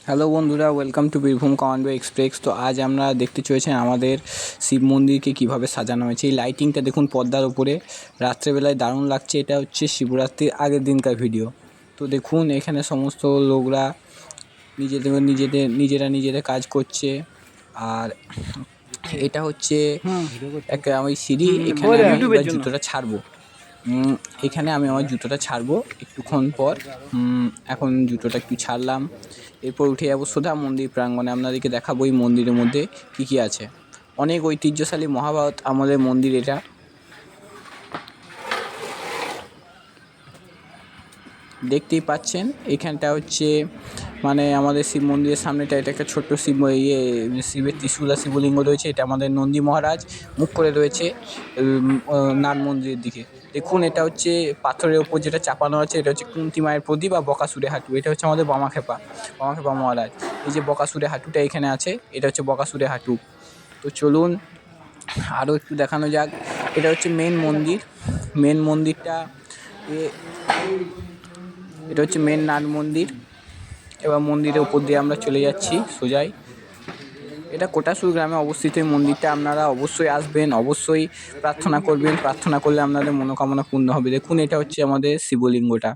Hello বন্ধুরা, welcome to Birbhum commando express. তো আজ আমরা দেখতে চলেছেন আমাদের শিব মন্দিরকে কীভাবে সাজানো হয়েছে। এই লাইটিংটা দেখুন পর্দার উপরে, রাত্রেবেলায় দারুণ লাগছে। এটা হচ্ছে শিবরাত্রির আগের দিনকার ভিডিও। তো দেখুন এখানে সমস্ত লোকরা নিজেরা কাজ করছে। আর এটা হচ্ছে একটা ওই সিঁড়ি, এখানে আমি এবার জুতোটা ছাড়বো। এখানে আমি আমার জুতোটা ছাড়বো একটুক্ষণ পর। এখন জুতোটা একটু ছাড়লাম, এরপর উঠে যাবো সোজা মন্দির প্রাঙ্গণে। আপনাদেরকে দেখাবো এই মন্দিরের মধ্যে কী কী আছে। অনেক ঐতিহ্যশালী মহাভারত আমলের মন্দির এটা। দেখতেই পাচ্ছেন এখানটা হচ্ছে মানে আমাদের শিব মন্দিরের সামনেটা, এটা একটা ছোট্ট শিবের ত্রিশূল আর শিবলিঙ্গ রয়েছে। এটা আমাদের নন্দী মহারাজ মুখ করে রয়েছে নাট মন্দিরের দিকে। দেখুন এটা হচ্ছে পাথরের ওপর যেটা চাপানো আছে, এটা হচ্ছে কুন্তী মায়ের প্রদীপ আর বকাসুরের হাঁটু। এটা হচ্ছে আমাদের বামাখ্যাপা মহারাজ। এই যে বকাসুরের হাঁটুটা এখানে আছে, এটা হচ্ছে বকাসুরের হাঁটু। তো চলুন আরও একটু দেখানো যাক। এটা হচ্ছে মেন মন্দিরটা। এটা হচ্ছে মেন নাট মন্দির। এবার মন্দিরের উপর দিয়ে আমরা চলে যাচ্ছি সোজাই। এটা কোটাসুর গ্রামে অবস্থিত এই মন্দিরটা। আপনারা অবশ্যই আসবেন, অবশ্যই প্রার্থনা করবেন। প্রার্থনা করলে আপনাদের মনোকামনা পূর্ণ হবে। দেখুন এটা হচ্ছে আমাদের শিবলিঙ্গটা।